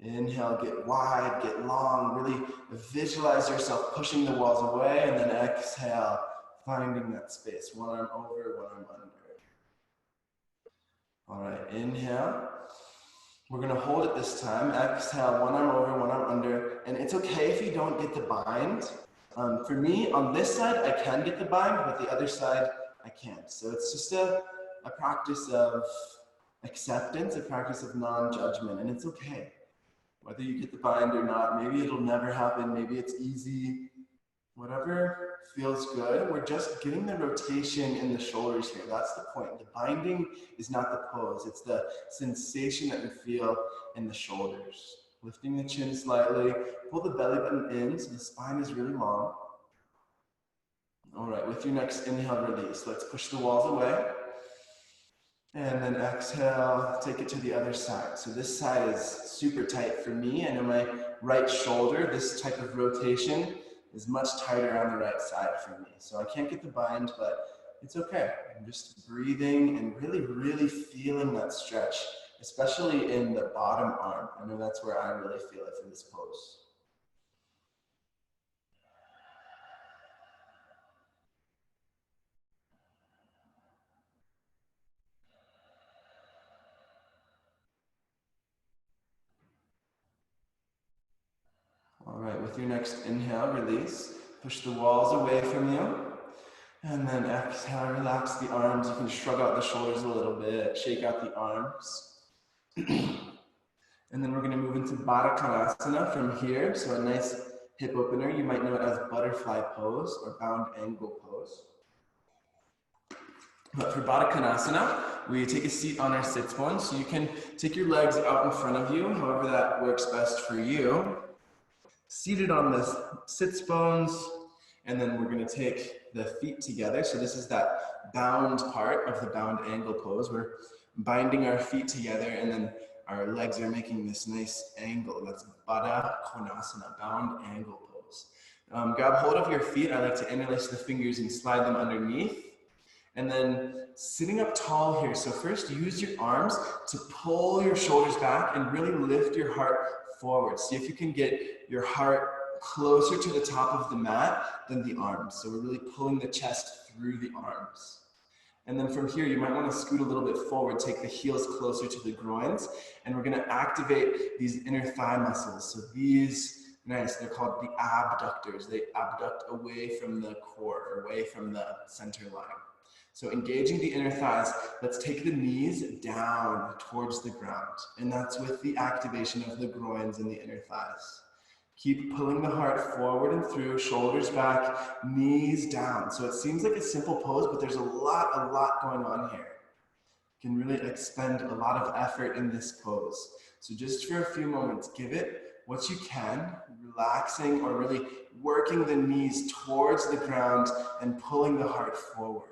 Speaker 1: Inhale, get wide, get long. Really visualize yourself pushing the walls away. And then exhale, finding that space. One arm over, one arm under. All right, inhale. We're gonna hold it this time. Exhale, one arm over, one arm under. And it's okay if you don't get the bind. For me, on this side, I can get the bind, but the other side, I can't. So it's just a practice of acceptance, a practice of non-judgment, and it's okay. Whether you get the bind or not, maybe it'll never happen, maybe it's easy. Whatever feels good, we're just getting the rotation in the shoulders here. That's the point. The binding is not the pose. It's the sensation that you feel in the shoulders. Lifting the chin slightly, pull the belly button in so the spine is really long. All right, with your next inhale, release. Let's push the walls away. And then exhale, take it to the other side. So this side is super tight for me. I know my right shoulder, this type of rotation is much tighter on the right side for me. So I can't get the bind, but it's okay. I'm just breathing and really, really feeling that stretch, especially in the bottom arm. I know that's where I really feel it for this pose. All right, with your next inhale, release. Push the walls away from you. And then exhale, relax the arms. You can shrug out the shoulders a little bit, shake out the arms. And then we're gonna move into Baddha Konasana from here. So a nice hip opener. You might know it as butterfly pose or bound angle pose. But for Baddha Konasana, we take a seat on our sits bone. So you can take your legs out in front of you, however that works best for you. Seated on the sits bones, and then we're gonna take the feet together. So this is that bound part of the bound angle pose. We're binding our feet together and then our legs are making this nice angle. That's Baddha Konasana, bound angle pose. Grab hold of your feet. I like to interlace the fingers and slide them underneath. And then sitting up tall here. So first use your arms to pull your shoulders back and really lift your heart forward. See if you can get your heart closer to the top of the mat than the arms. So we're really pulling the chest through the arms. And then from here, you might want to scoot a little bit forward, take the heels closer to the groins, and we're going to activate these inner thigh muscles. So these, nice, they're called the abductors. They abduct away from the core, away from the center line. So engaging the inner thighs, let's take the knees down towards the ground. And that's with the activation of the groins and the inner thighs. Keep pulling the heart forward and through, shoulders back, knees down. So it seems like a simple pose, but there's a lot going on here. You can really expend a lot of effort in this pose. So just for a few moments, give it what you can, relaxing or really working the knees towards the ground and pulling the heart forward.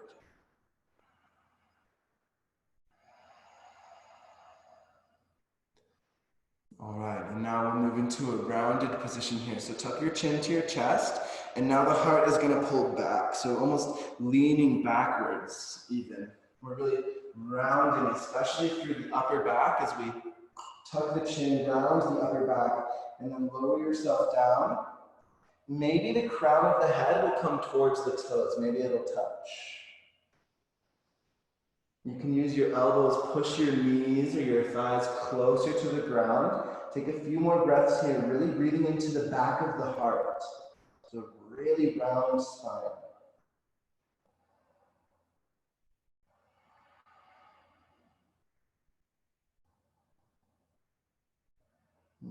Speaker 1: All right, and now we'll move into a rounded position here. So tuck your chin to your chest, and now the heart is gonna pull back. So almost leaning backwards even. We're really rounding, especially through the upper back as we tuck the chin down to the upper back, and then lower yourself down. Maybe the crown of the head will come towards the toes. Maybe it'll touch. You can use your elbows, push your knees or your thighs closer to the ground. Take a few more breaths here, really breathing into the back of the heart. So really round spine.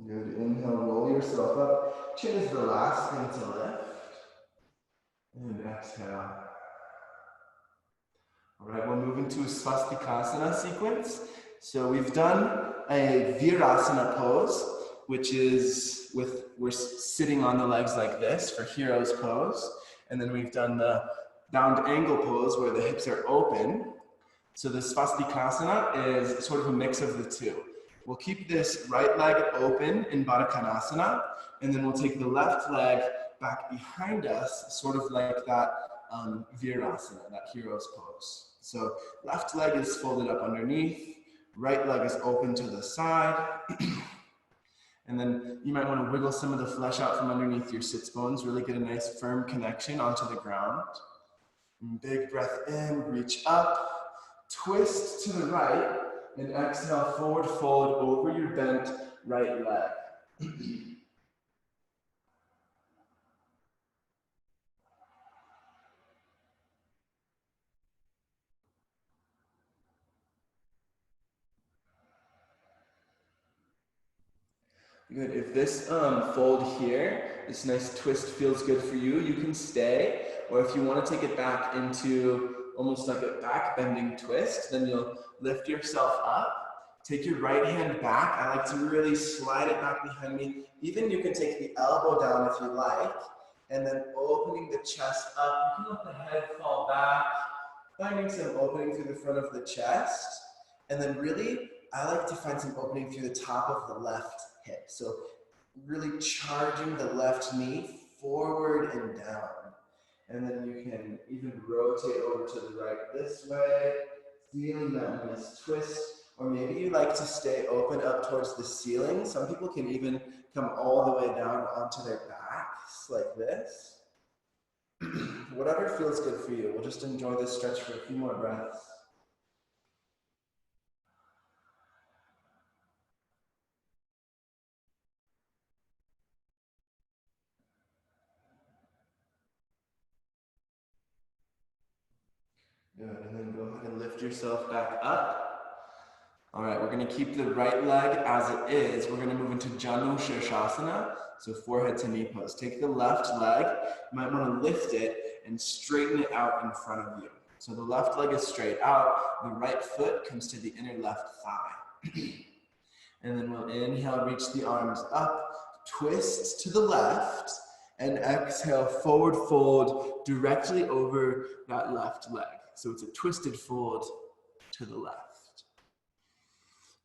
Speaker 1: Good, inhale, roll yourself up. Chin is the last thing to lift. And exhale. All right, we'll move into a swastikasana sequence. So we've done a virasana pose, which is we're sitting on the legs like this for hero's pose. And then we've done the bound angle pose where the hips are open. So the swastikasana is sort of a mix of the two. We'll keep this right leg open in Baddha Konasana, and then we'll take the left leg back behind us, sort of like that virasana, that hero's pose. So left leg is folded up underneath, right leg is open to the side. And then you might want to wiggle some of the flesh out from underneath your sits bones, really get a nice firm connection onto the ground. And big breath in, reach up, twist to the right, and exhale, forward fold over your bent right leg. Good. If this fold here, this nice twist feels good for you, you can stay. Or if you want to take it back into almost like a back bending twist, then you'll lift yourself up. Take your right hand back. I like to really slide it back behind me. Even you can take the elbow down if you like. And then opening the chest up. You can let the head fall back. Finding some opening through the front of the chest. And then really, I like to find some opening through the top of the left hip. So really charging the left knee forward and down. And then you can even rotate over to the right this way, feeling that nice twist. Or maybe you like to stay open up towards the ceiling. Some people can even come all the way down onto their backs like this. Whatever feels good for you. We'll just enjoy this stretch for a few more breaths. Good, and then go ahead and lift yourself back up. All right, we're gonna keep the right leg as it is. We're gonna move into Janu Shirshasana, so forehead to knee pose. Take the left leg, you might wanna lift it and straighten it out in front of you. So the left leg is straight out, the right foot comes to the inner left thigh. And then we'll inhale, reach the arms up, twist to the left, and exhale, forward fold directly over that left leg. So it's a twisted fold to the left.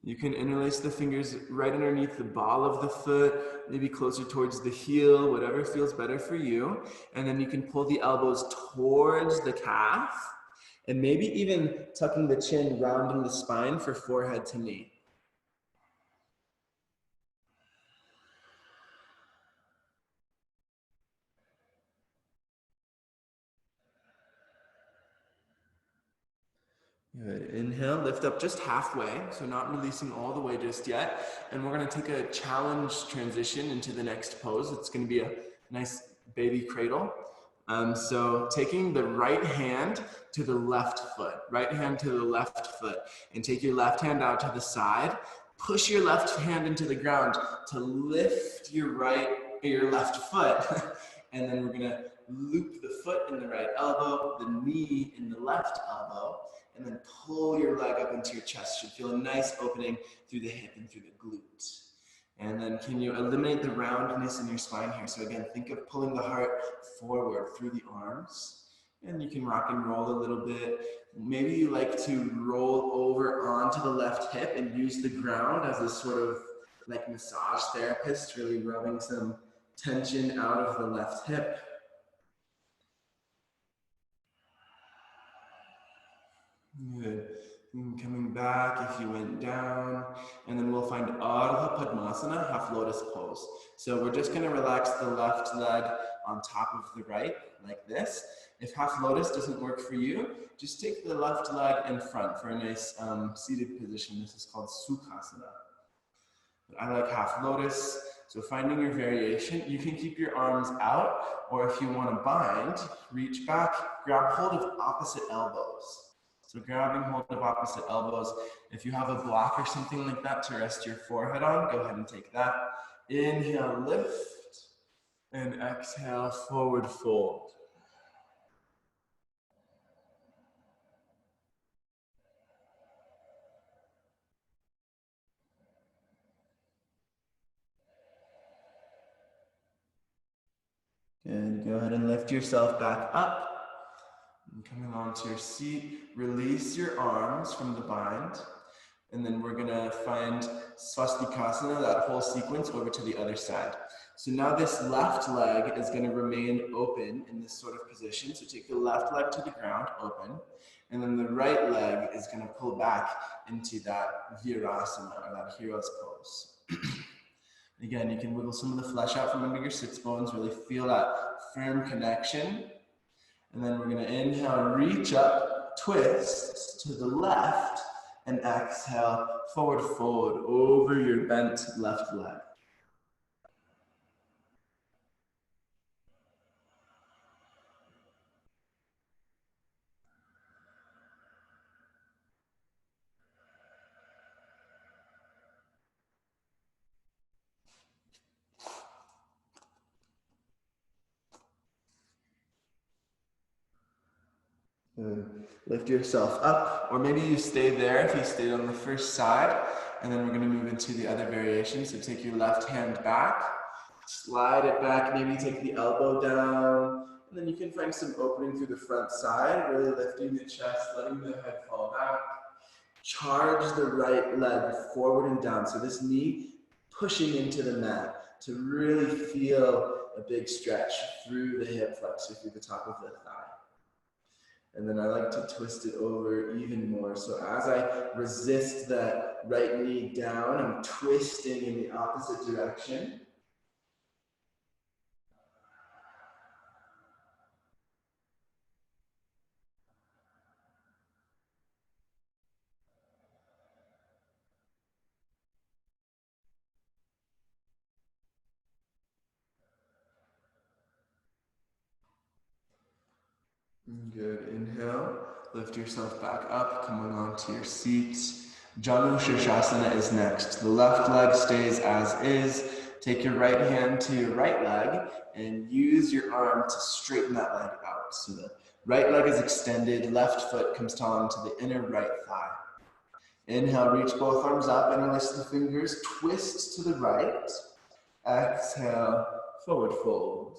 Speaker 1: You can interlace the fingers right underneath the ball of the foot, maybe closer towards the heel, whatever feels better for you. And then you can pull the elbows towards the calf, and maybe even tucking the chin, rounding the spine for forehead to knee. Good. Inhale, lift up just halfway, so not releasing all the way just yet. And we're gonna take a challenge transition into the next pose. It's gonna be a nice baby cradle. So taking the right hand to the left foot, right hand to the left foot, and take your left hand out to the side. Push your left hand into the ground to lift your left foot. And then we're gonna loop the foot in the right elbow, the knee in the left elbow, and then pull your leg up into your chest. Should feel a nice opening through the hip and through the glute. And then can you eliminate the roundness in your spine here? So again, think of pulling the heart forward through the arms. And you can rock and roll a little bit. Maybe you like to roll over onto the left hip and use the ground as a sort of like massage therapist, really rubbing some tension out of the left hip. Good. And coming back if you went down, and then we'll find Ardha Padmasana, half lotus pose. So we're just gonna relax the left leg on top of the right, like this. If half lotus doesn't work for you, just take the left leg in front for a nice seated position. This is called Sukhasana. But I like half lotus, so finding your variation, you can keep your arms out, or if you wanna bind, reach back, grab hold of opposite elbows. So grabbing hold of opposite elbows. If you have a block or something like that to rest your forehead on, go ahead and take that. Inhale, lift, and exhale, forward fold. Good, go ahead and lift yourself back up. And coming onto your seat, release your arms from the bind. And then we're gonna find Swastikasana, that whole sequence, over to the other side. So now this left leg is gonna remain open in this sort of position. So take the left leg to the ground, open. And then the right leg is gonna pull back into that Virasana, or that hero's pose. Again, you can wiggle some of the flesh out from under your sits bones, really feel that firm connection. And then we're gonna inhale, reach up, twist to the left, and exhale, forward fold over your bent left leg. Good. Lift yourself up, or maybe you stay there if you stayed on the first side, and then we're gonna move into the other variation. So take your left hand back, slide it back, maybe take the elbow down, and then you can find some opening through the front side, really lifting the chest, letting the head fall back. Charge the right leg forward and down. So this knee pushing into the mat to really feel a big stretch through the hip flexor, through the top of the thigh. And then I like to twist it over even more. So as I resist that right knee down, I'm twisting in the opposite direction. Good. Inhale. Lift yourself back up, coming onto your seat. Janu Shirshasana is next. The left leg stays as is. Take your right hand to your right leg and use your arm to straighten that leg out. So the right leg is extended, left foot comes on to the inner right thigh. Inhale, reach both arms up, interlace the fingers, twist to the right. Exhale, forward fold.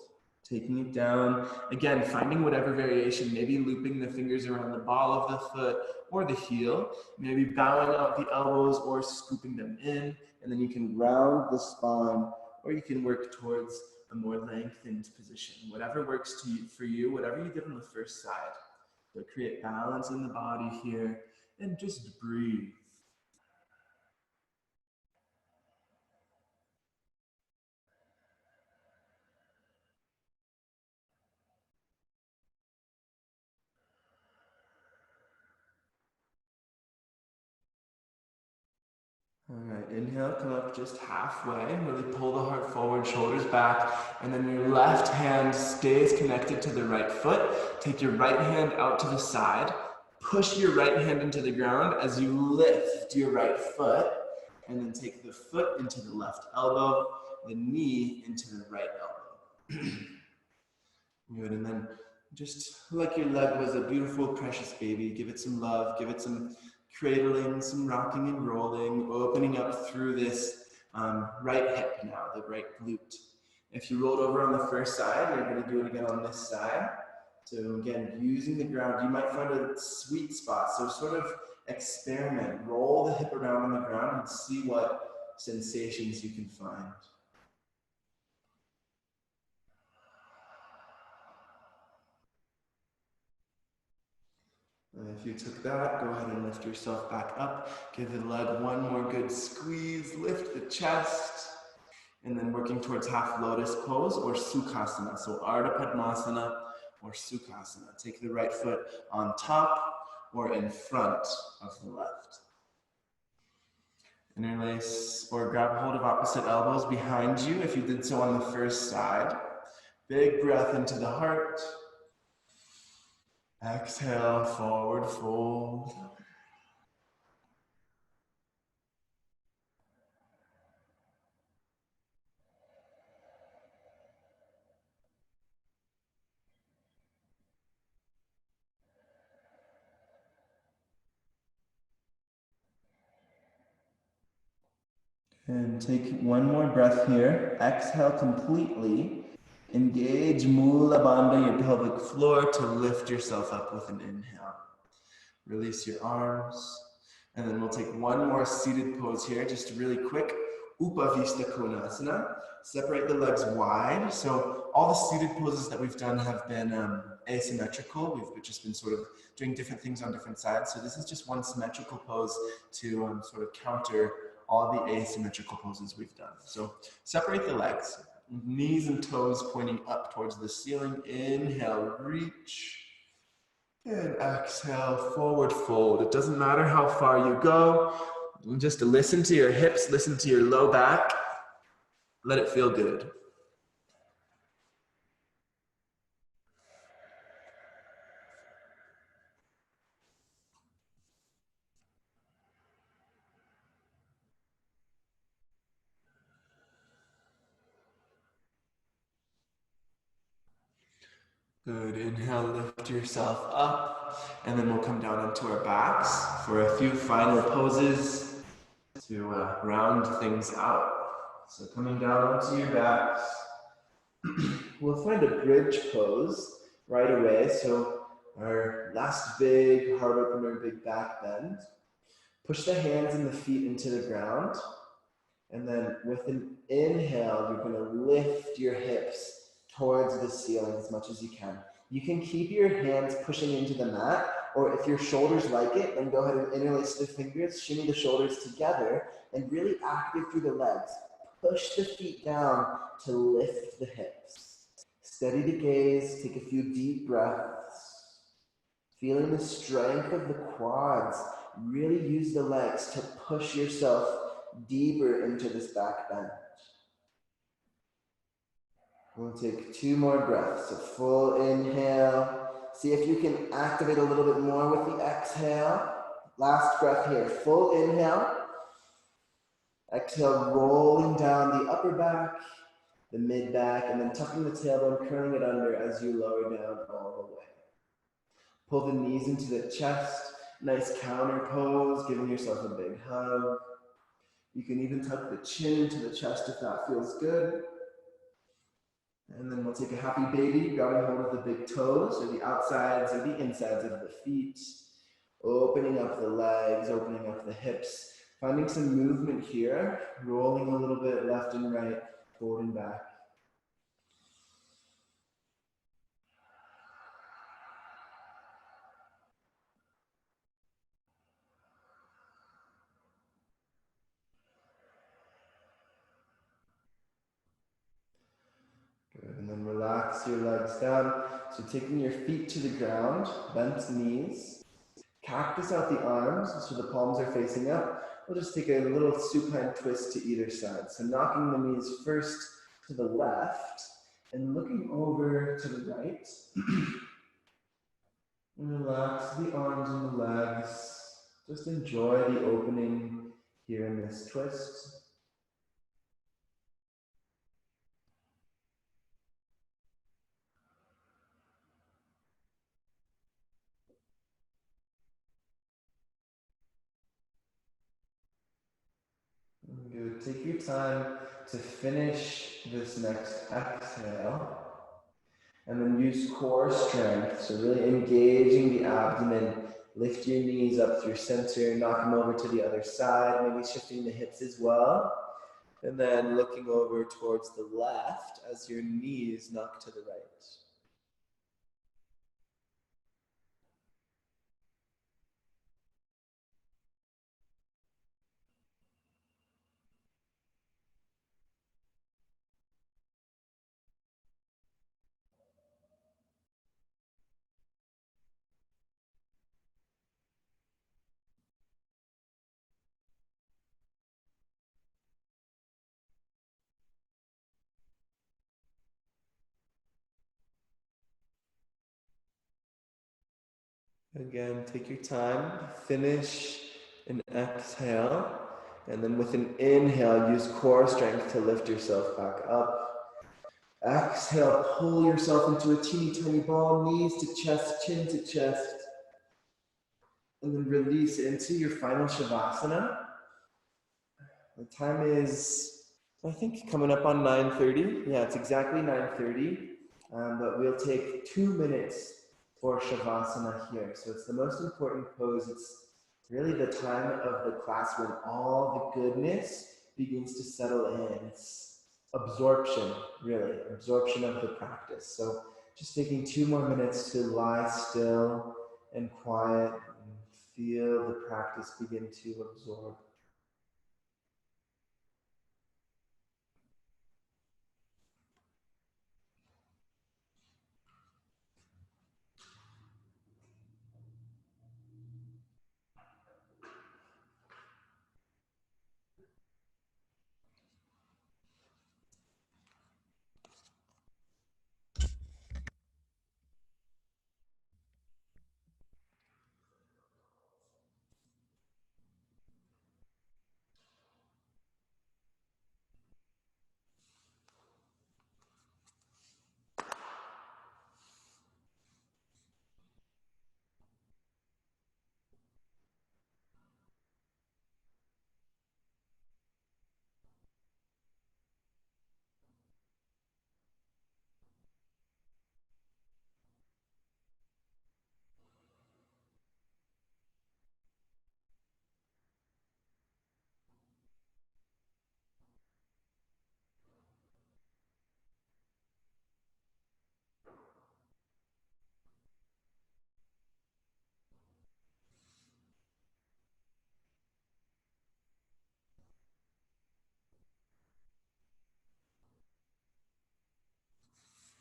Speaker 1: Taking it down. Again, finding whatever variation, maybe looping the fingers around the ball of the foot or the heel, maybe bowing out the elbows or scooping them in, and then you can round the spine, or you can work towards a more lengthened position. Whatever works for you, whatever you did on the first side. So create balance in the body here, and just breathe. All right, inhale, come up just halfway. Really pull the heart forward, shoulders back, and then your left hand stays connected to the right foot. Take your right hand out to the side. Push your right hand into the ground as you lift your right foot, and then take the foot into the left elbow, the knee into the right elbow. Good, and then just like your leg was a beautiful, precious baby, give it some love, give it some cradling, some rocking and rolling, opening up through this right hip now, the right glute. If you rolled over on the first side, you're going to do it again on this side. So again, using the ground, you might find a sweet spot. So sort of experiment, roll the hip around on the ground and see what sensations you can find. If you took that, go ahead and lift yourself back up. Give the leg one more good squeeze. Lift the chest. And then working towards half lotus pose or sukhasana. So Ardha Padmasana or sukhasana. Take the right foot on top or in front of the left. Interlace or grab hold of opposite elbows behind you if you did so on the first side. Big breath into the heart. Exhale, forward fold. And take one more breath here. Exhale completely. Engage Mula Bandha, your pelvic floor, to lift yourself up with an inhale. Release your arms. And then we'll take one more seated pose here, just really quick. Upavista Konasana. Separate the legs wide. So all the seated poses that we've done have been asymmetrical. We've just been sort of doing different things on different sides. So this is just one symmetrical pose to sort of counter all the asymmetrical poses we've done. So separate the legs, knees and toes pointing up towards the ceiling. Inhale, reach. And exhale, forward fold. It doesn't matter how far you go. Just listen to your hips, listen to your low back. Let it feel good. Good, inhale, lift yourself up, and then we'll come down onto our backs for a few final poses to round things out. So coming down onto your backs, we'll find a bridge pose right away. So our last big heart opener, big back bend. Push the hands and the feet into the ground. And then with an inhale, you're gonna lift your hips towards the ceiling as much as you can. You can keep your hands pushing into the mat, or if your shoulders like it, then go ahead and interlace the fingers, shimmy the shoulders together, and really active through the legs. Push the feet down to lift the hips. Steady the gaze, take a few deep breaths. Feeling the strength of the quads, really use the legs to push yourself deeper into this back bend. We'll take two more breaths. A full inhale. See if you can activate a little bit more with the exhale. Last breath here. Full inhale. Exhale, rolling down the upper back, the mid back, and then tucking the tailbone, curling it under as you lower down all the way. Pull the knees into the chest. Nice counter pose, giving yourself a big hug. You can even tuck the chin into the chest if that feels good. And then we'll take a happy baby, grabbing hold of the big toes or the outsides or the insides of the feet. Opening up the legs, opening up the hips. Finding some movement here, rolling a little bit left and right, forward and back. Good, and then relax your legs down. So taking your feet to the ground, bent knees. Cactus out the arms, so the palms are facing up. we'll just take a little supine twist to either side. So knocking the knees first to the left and looking over to the right. Relax the arms and the legs. Just enjoy the opening here in this twist. Good. Take your time to finish this next exhale. And then use core strength. So really engaging the abdomen. Lift your knees up through center. Knock them over to the other side. Maybe shifting the hips as well. And then looking over towards the left as your knees knock to the right. Again, take your time, finish an exhale, and then with an inhale, use core strength to lift yourself back up. Exhale, pull yourself into a teeny tiny ball, knees to chest, chin to chest, and then release into your final Shavasana. The time is, I think, coming up on 9:30. Yeah, it's exactly 9:30, but we'll take 2 minutes for Shavasana here. So it's the most important pose. It's really the time of the class when all the goodness begins to settle in. It's absorption, really, absorption of the practice. So just taking 2 more minutes to lie still and quiet and feel the practice begin to absorb.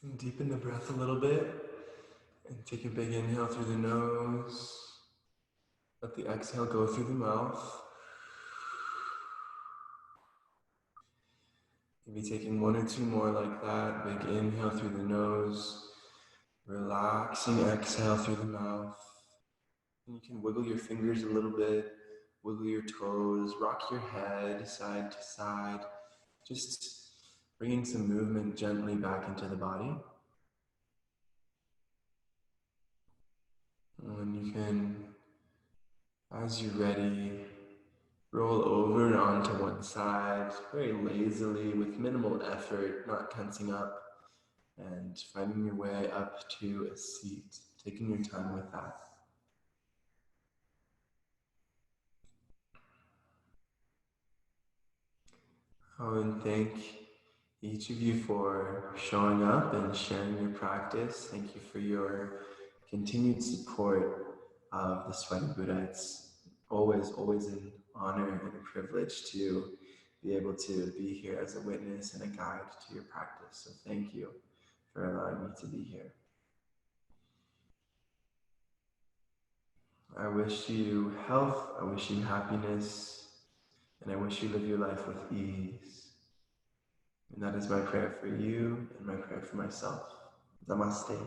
Speaker 1: And deepen the breath a little bit and take a big inhale through the nose. Let the exhale go through the mouth. Maybe taking 1 or 2 more like that. Big inhale through the nose. Relaxing exhale through the mouth. And you can wiggle your fingers a little bit, wiggle your toes, rock your head side to side. Just bringing some movement gently back into the body. And you can, as you're ready, roll over and onto one side, very lazily, with minimal effort, not tensing up, and finding your way up to a seat, taking your time with that. Oh, and thank each of you for showing up and sharing your practice. Thank you for your continued support of the Sweaty Buddha. It's always an honor and a privilege to be able to be here as a witness and a guide to your practice. So thank you for allowing me to be here. I wish you health, I wish you happiness, and I wish you live your life with ease. And that is my prayer for you and my prayer for myself. Namaste.